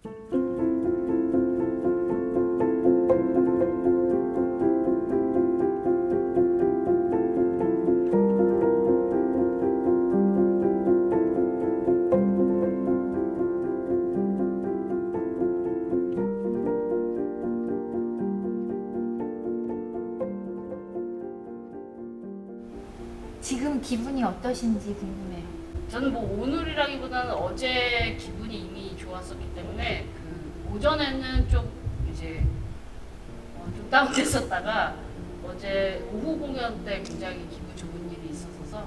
지금 기분이 어떠신지 궁금해요. 저는 뭐 오늘이라기보다는 어제 기분이 이미 좋았었기 때문에 그 오전에는 좀 이제 좀 다운됐었다가 어제 오후 공연 때 굉장히 기분 좋은 일이 있었어서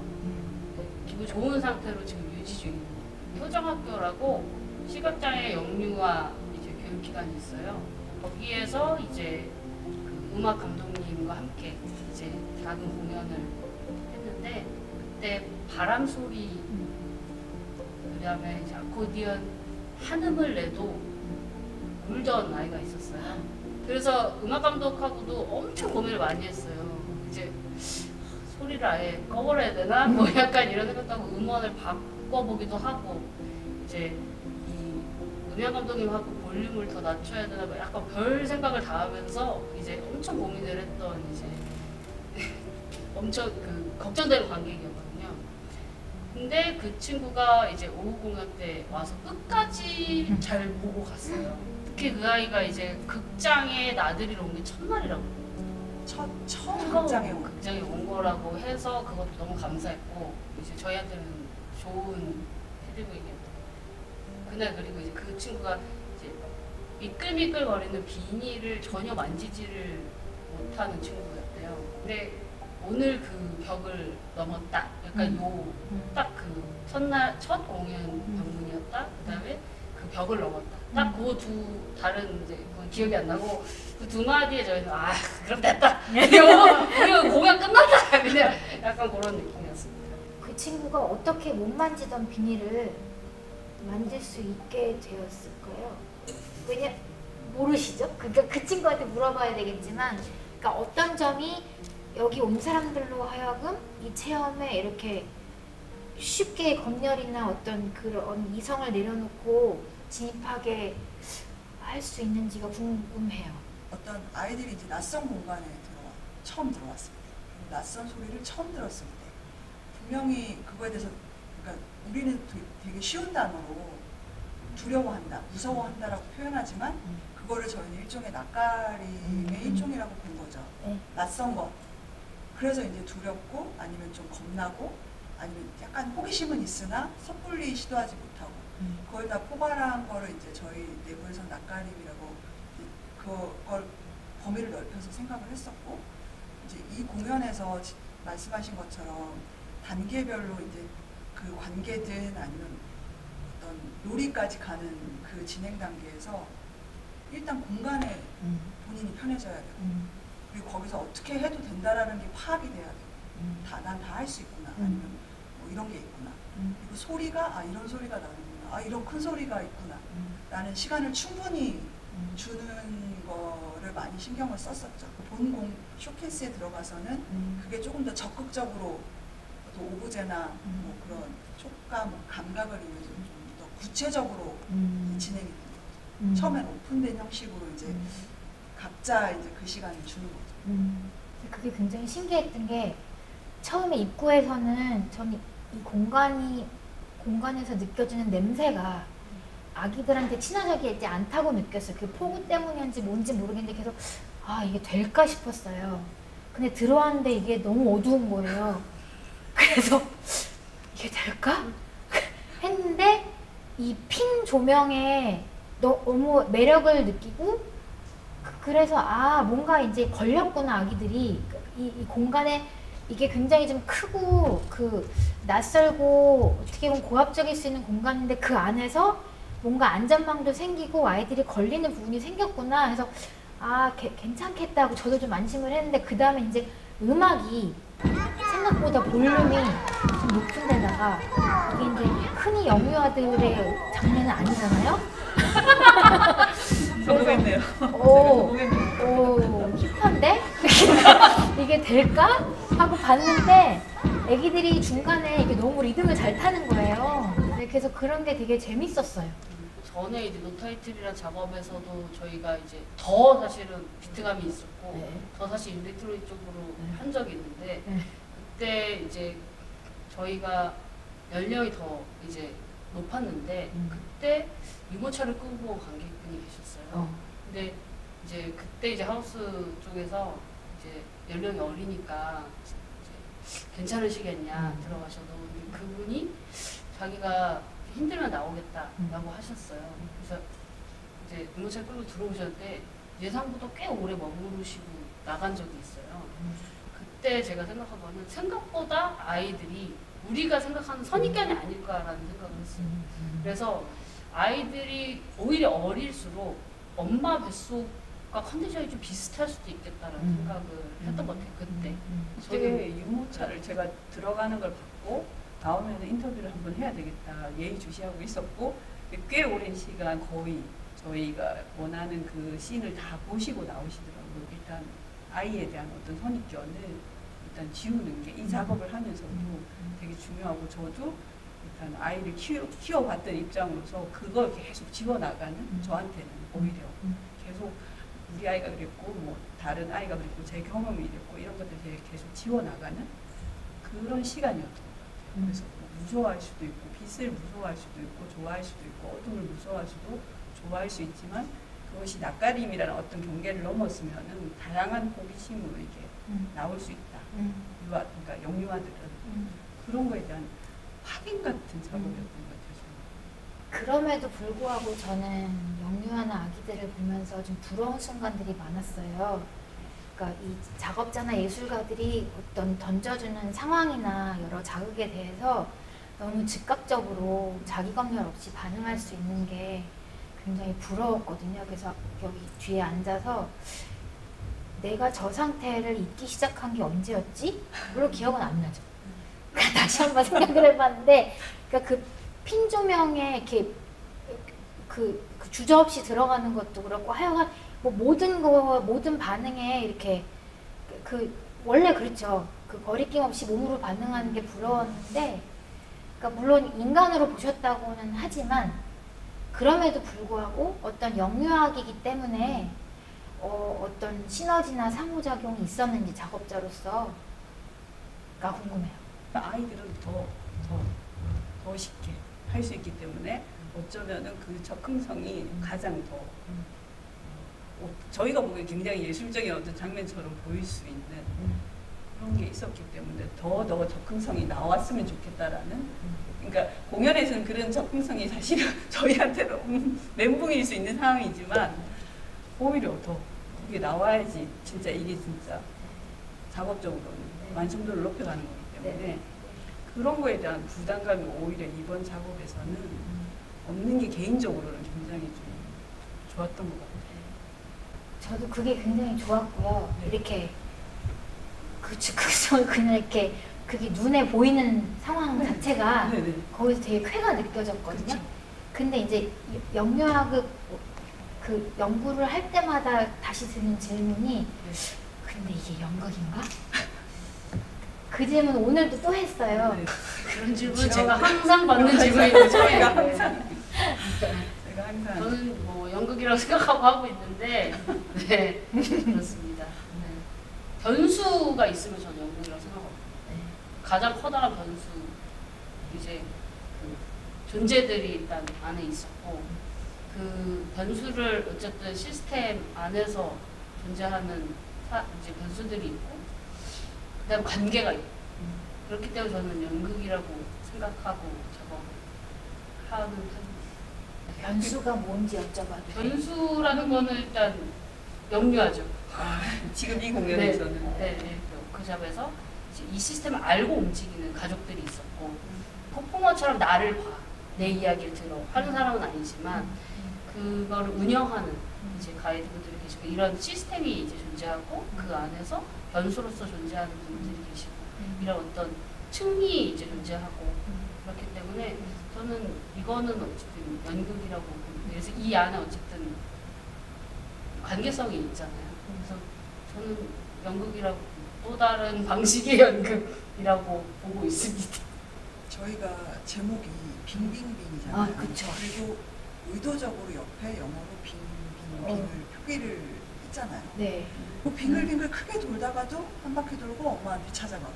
기분 좋은 상태로 지금 유지 중입니다. 효정학교라고 시각장애 영유아 이제 교육기관이 있어요. 거기에서 이제 그 음악 감독님과 함께 이제 작은 공연을 했는데 그때 바람 소리 그다음에 이제 아코디언 한음을 내도 울던 아이가 있었어요. 그래서 음악 감독하고도 엄청 고민을 많이 했어요. 이제 소리를 아예 꺼버려야 되나? 뭐 약간 이런 생각하고 음원을 바꿔보기도 하고 이제 이 음향 감독님하고 볼륨을 더 낮춰야 되나? 뭐 약간 별 생각을 다 하면서 이제 엄청 고민을 했던 이제 엄청 그 걱정되는 관객이었거든요. 근데 그 친구가 이제 오후 공연 때 와서 끝까지 잘 보고 갔어요. 특히 그 아이가 이제 극장에 나들이를 온 게 첫날이라고. 처음 극장에 온 거라고 해서 그것도 너무 감사했고 이제 저희한테는 좋은 피드백이었던 그날. 그리고 이제 그 친구가 이제 미끌미끌거리는 비닐을 전혀 만지지를 못하는 친구였대요. 근데 오늘 그 벽을 넘었다. 약간 딱 그 첫날 첫 공연 방문이었다. 그다음에 그 벽을 넘었다. 딱 그 두 다른 이제 그건 기억이 안 나고 그 두 마디에 저희는 아 그럼 됐다. 우리 공연 끝났다. 그냥 약간 그런 느낌이었습니다. 그 친구가 어떻게 못 만지던 비닐을 만질 수 있게 되었을까요? 왜냐 모르시죠? 그러니까 그 친구한테 물어봐야 되겠지만, 그러니까 어떤 점이 여기 온 사람들로 하여금 이 체험에 이렇게 쉽게 검열이나 어떤 그런 이성을 내려놓고 진입하게 할 수 있는지가 궁금해요. 어떤 아이들이 이제 낯선 공간에 처음 들어왔을 때, 낯선 소리를 처음 들었을 때 분명히 그거에 대해서, 그러니까 우리는 되게 쉬운 단어로 두려워한다, 무서워한다라고 표현하지만 그거를 저희는 일종의 낯가림의 일종이라고 본 거죠. 낯선 것. 그래서 이제 두렵고 아니면 좀 겁나고 아니면 약간 호기심은 있으나 섣불리 시도하지 못하고 그걸 다 포괄한 거를 이제 저희 내부에서 낯가림이라고 그걸 범위를 넓혀서 생각을 했었고, 이제 이 공연에서 말씀하신 것처럼 단계별로 이제 그 관계든 아니면 어떤 놀이까지 가는 그 진행 단계에서 일단 공간에 본인이 편해져야 되고 그리고 거기서 어떻게 해도 된다라는 게 파악이 돼야 되고 난 다 할 수 있구나 아니면 뭐 이런 게 있구나 그리고 소리가 이런 소리가 나는구나 이런 큰 소리가 있구나 라는 시간을 충분히 주는 거를 많이 신경을 썼었죠. 본 쇼케이스에 들어가서는 그게 조금 더 적극적으로 또 오브제나 뭐 그런 촉감, 감각을 이용해서 좀 더 구체적으로 진행이 돼요. 처음엔 오픈된 형식으로 이제 각자 이제 그 시간을 주는 거죠. 그게 굉장히 신기했던 게 처음에 입구에서는 저는 이 공간에서 느껴지는 냄새가 아기들한테 친화적이지 않다고 느꼈어요. 그 폭우 때문인지 뭔지 모르겠는데 계속 이게 될까 싶었어요. 근데 들어왔는데 이게 너무 어두운 거예요. 그래서 이게 될까? 했는데 이 핀 조명에 너무 매력을 느끼고 그래서 뭔가 이제 걸렸구나 아기들이 이 공간에 이게 굉장히 좀 크고 그 낯설고 어떻게 보면 고압적일 수 있는 공간인데 그 안에서 뭔가 안전망도 생기고 아이들이 걸리는 부분이 생겼구나 해서 괜찮겠다고 저도 좀 안심을 했는데 그 다음에 이제 음악이 생각보다 볼륨이 좀 높은 데다가 이게 이제 흔히 영유아들의 장르는 아니잖아요? 성공했네요. 힙한데? 이게 될까? 하고 봤는데 애기들이 중간에 이게 너무 리듬을 잘 타는 거예요. 그래서 그런 게 되게 재밌었어요. 전에 이제 노타이틀이라는 작업에서도 저희가 이제 더 사실은 비트감이 있었고 네. 더 사실 일렉트로닉 쪽으로 네. 한 적이 있는데 네. 그때 이제 저희가 연령이 더 이제 높았는데 그때 유모차를 끌고 온 관객분이 계셨어요. 근데 이제 그때 이제 하우스 쪽에서 이제 연령이 어리니까 이제 괜찮으시겠냐 들어가셔도 근데 그분이 자기가 힘들면 나오겠다라고 하셨어요. 그래서 이제 유모차를 끌고 들어오셨는데 예상보다 꽤 오래 머무르시고 나간 적이 있어요. 그때 제가 생각한 거는 생각보다 아이들이 우리가 생각하는 선입견이 아닐까라는 생각을 했어요. 그래서 아이들이 오히려 어릴수록 엄마 뱃속과 컨디션이 좀 비슷할 수도 있겠다라는 생각을 했던 것 같아요. 그때. 그때 유모차를 제가 들어가는 걸 봤고 나오면 인터뷰를 한번 해야 되겠다 예의주시하고 있었고 꽤 오랜 시간 거의 저희가 원하는 그 씬을 다 보시고 나오시더라고요. 일단 아이에 대한 어떤 선입견을 일단 지우는 게 이 작업을 하면서도 되게 중요하고 저도 일단 아이를 키워봤던 입장으로서 그걸 계속 지워나가는 저한테는 오히려 계속 우리 아이가 그랬고 뭐 다른 아이가 그랬고 제 경험이 이랬고 이런 것들 되게 계속 지워나가는 그런 시간이었던 것 같아요. 그래서 뭐 무서워할 수도 있고 빛을 무서워할 수도 있고 좋아할 수도 있고 어둠을 무서워할 수도 좋아할 수 있지만 그것이 낯가림이라는 어떤 경계를 넘었으면은 다양한 호기심으로 이게 나올 수 있다. 그러니까 영유아들은 그런 거에 대한 확인 같은 작업이었던 것 같아요. 그럼에도 불구하고 저는 영유아나 아기들을 보면서 좀 부러운 순간들이 많았어요. 그러니까 이 작업자나 예술가들이 어떤 던져주는 상황이나 여러 자극에 대해서 너무 즉각적으로 자기 검열 없이 반응할 수 있는 게 굉장히 부러웠거든요. 그래서 여기 뒤에 앉아서 내가 저 상태를 잊기 시작한 게 언제였지? 물론 기억은 안 나죠. 다시 한번 생각을 해봤는데, 그러니까 그 핀 조명에 이렇게 그 주저없이 들어가는 것도 그렇고 하여간 뭐 모든 반응에 이렇게 원래 그렇죠. 그 거리낌 없이 몸으로 반응하는 게 부러웠는데, 그러니까 물론 인간으로 보셨다고는 하지만 그럼에도 불구하고 어떤 영유아기이기 때문에 어떤 시너지나 상호작용이 있었는지 작업자로서가 궁금해요. 아이들은 더 쉽게 할 수 있기 때문에 어쩌면은 그 적응성이 가장 더 저희가 보기엔 굉장히 예술적인 어떤 장면처럼 보일 수 있는 그런 게 있었기 때문에 더 적응성이 나왔으면 좋겠다라는 그러니까 공연에서는 그런 적응성이 사실은 저희한테는 멘붕일 수 있는 상황이지만 오히려 더 그게 나와야지 진짜 이게 진짜 작업적으로는 완성도를 높여가는 거기 때문에 그런 거에 대한 부담감이 오히려 이번 작업에서는 없는 게 개인적으로는 굉장히 좀 좋았던 것 같아요. 저도 그게 굉장히 좋았고요. 네. 이렇게 그냥 이렇게 그게 눈에 보이는 상황 자체가 네네. 거기서 되게 쾌가 느껴졌거든요. 그쵸. 근데 이제 영유아극 그 연구를 할 때마다 다시 드는 질문이 근데 이게 연극인가? 그 질문 오늘도 또 했어요. 네. 그런 질문 제가 항상 받는 질문인데 제가 저는 항상 뭐 연극이라고 생각하고 하고 있는데 네 그렇습니다. 네. 변수가 있으면 저는 연극이라고 생각합니다. 가장 커다란 변수 이제 그 존재들이 일단 안에 있었고 그 변수를 어쨌든 시스템 안에서 존재하는 이제 변수들이 있고 그다음 관계가 있고 그렇기 때문에 저는 연극이라고 생각하고 작업하는 편입니다. 변수가 뭔지 여쭤봐도 돼요? 변수라는 거는 일단 영유아죠. 지금 이 공연에서는 네. 그 잡에서 이제 이 시스템을 알고 움직이는 가족들이 있었고 퍼포머처럼 나를 봐, 내 이야기를 들어 하는 사람은 아니지만 그거를 운영하는 이제 가이드분들이 계시고 이런 시스템이 이제 존재하고 그 안에서 변수로서 존재하는 분들이 계시고 이런 어떤 층이 이제 존재하고 그렇기 때문에 저는 이거는 어쨌든 연극이라고 봅니다. 그래서 이 안에 어쨌든 관계성이 있잖아요. 그래서 저는 연극이라고 또 다른 방식의 연극이라고 보고 있습니다. 저희가 제목이 빙빙빙이잖아요. 아, 그쵸. 그리고 의도적으로 옆에 영어로 빙을 표기를 했잖아요. 네. 뭐 빙글빙글 크게 돌다가도 한 바퀴 돌고 엄마한테 찾아가고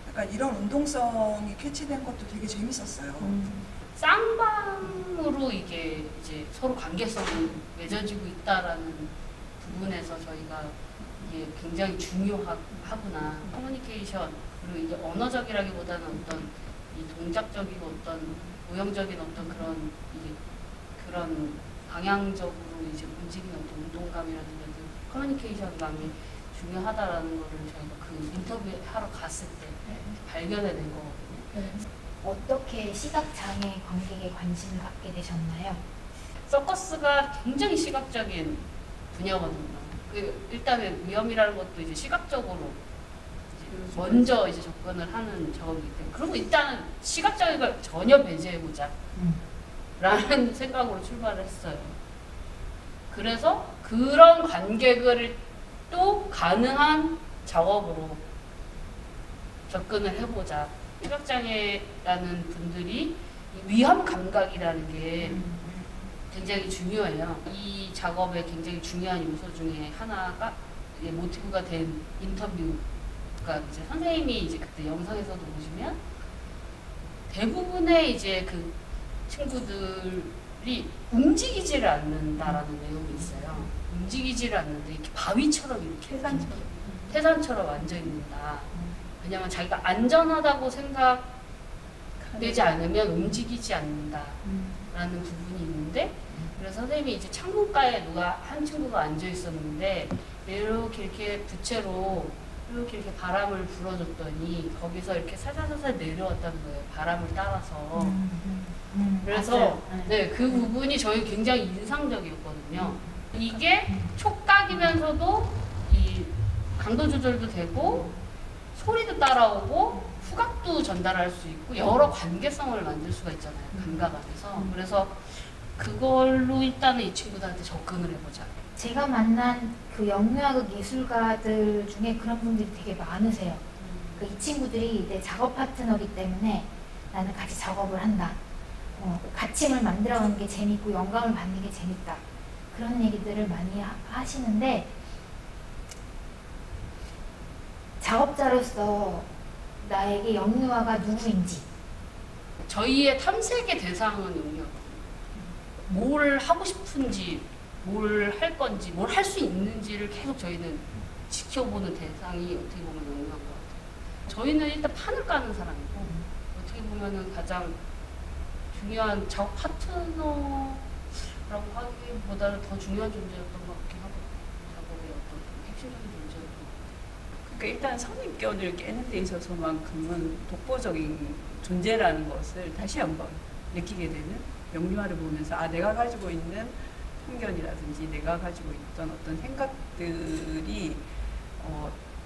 약간 이런 운동성이 캐치된 것도 되게 재밌었어요. 쌍방으로 이게 이제 서로 관계성이 맺어지고 있다라는 부분에서 저희가 이게 굉장히 중요하구나. 커뮤니케이션 그리고 이제 언어적이라기보다는 어떤 이 동작적이고 어떤 모형적인 어떤 그런 이제 그런 방향적으로 이제 움직이는 어떤 운동감이라든지 커뮤니케이션감이 중요하다라는 거를 저희가 그 인터뷰 하러 갔을 때 발견해낸 거거든요. 어떻게 시각장애 관객에 관심을 갖게 되셨나요? 서커스가 굉장히 시각적인 분야거든요. 일단은 위험이라는 것도 이제 시각적으로 이제 먼저 이제 접근을 하는 작업이기 때문에 그리고 일단은 시각적인 걸 전혀 배제해보자 라는 생각으로 출발을 했어요. 그래서 그런 관객을 또 가능한 작업으로 접근을 해보자. 시각장애라는 분들이 위험 감각이라는 게 굉장히 중요해요. 이 작업의 굉장히 중요한 요소 중에 하나가 모티브가 된 인터뷰가 이제 선생님이 이제 그때 영상에서도 보시면 대부분의 이제 그 친구들이 움직이지를 않는다라는 내용이 있어요. 움직이지를 않는데 이렇게 바위처럼 이렇게 태산처럼 앉아 있는다. 왜냐면 자기가 안전하다고 생각되지 않으면 움직이지 않는다라는 부분이 있는데 그래서 선생님이 이제 창문가에 한 친구가 앉아 있었는데 이렇게 부채로 이렇게 바람을 불어줬더니 거기서 이렇게 살살살살 내려왔다는 거예요. 바람을 따라서. 그래서 네, 그 부분이 저희 굉장히 인상적이었거든요. 이게 촉각이면서도 이 강도 조절도 되고 소리도 따라오고 후각도 전달할 수 있고 여러 관계성을 만들 수가 있잖아요. 감각 안에서. 그래서 그걸로 일단은 이 친구들한테 접근을 해보자. 제가 만난 그 영유아극 예술가들 중에 그런 분들이 되게 많으세요. 이 친구들이 내 작업 파트너이기 때문에 나는 같이 작업을 한다. 가침을 만들어가는 게 재밌고 영감을 받는 게 재밌다. 그런 얘기들을 많이 하시는데 작업자로서 나에게 영유아가 누구인지 저희의 탐색의 대상은 영유아거든요. 뭘 하고 싶은지 뭘 할 건지 뭘 할 수 있는지를 계속 저희는 지켜보는 대상이 어떻게 보면 영유아인 것 같아요. 저희는 일단 판을 까는 사람이고 어떻게 보면은 가장 중요한 작업 파트너라고 하기보다는 더 중요한 존재였던 것 같긴 하거든요. 작업의 어떤 핵심적인 존재였던 것 같아요. 그러니까 일단 선입견을 깨는 데 있어서만큼은 독보적인 존재라는 것을 다시 한번 느끼게 되는 영유아를 보면서 내가 가지고 있는 편견이라든지 내가 가지고 있던 어떤 생각들이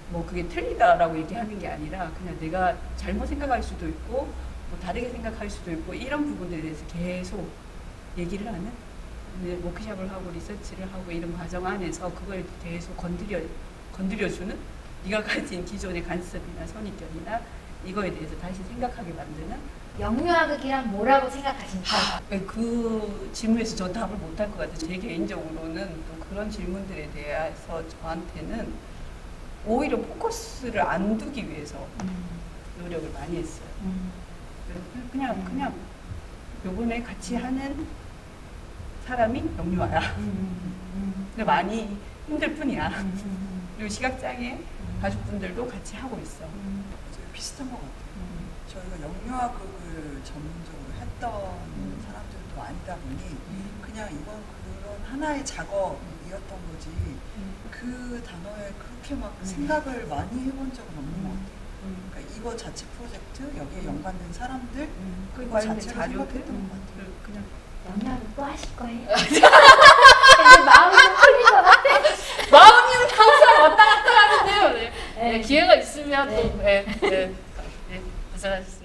뭐 그게 틀리다라고 얘기하는 게 아니라 그냥 내가 잘못 생각할 수도 있고 뭐 다르게 생각할 수도 있고 이런 부분들에 대해서 계속 얘기를 하는 워크숍을 하고 리서치를 하고 이런 과정 안에서 그걸 계속 건드려주는 네가 가진 기존의 관습이나 선입견이나 이거에 대해서 다시 생각하게 만드는 영유아극이란 뭐라고 생각하십니까? 그 질문에서 전 답을 못할 것 같아요. 제 개인적으로는 또 그런 질문들에 대해서 저한테는 오히려 포커스를 안 두기 위해서 노력을 많이 했어요. 그냥 요번에 같이 하는 사람이 영유아야. 근데 많이 힘들 뿐이야. 그리고 시각장애 가족분들도 같이 하고 있어. 비슷한 것 같아요. 저희가 영유아극을 전문적으로 했던 사람들도 아니다 보니 그냥 이건 그런 하나의 작업이었던 거지 그 단어에 그렇게 막 생각을 많이 해본 적은 없는 것 같아요. 그러니까 이거 자체 프로젝트, 여기에 연관된 사람들 그 그거 관련 자체를 자료들 생각했던 것 같아요. 그냥 영유아극 또 하실 거예요? 이제 마음이 좀 풀린 것 같아. 마음이 항상 왔다 갔다 하는데요. 네. 기회가 있으면 또 고생하셨습니다.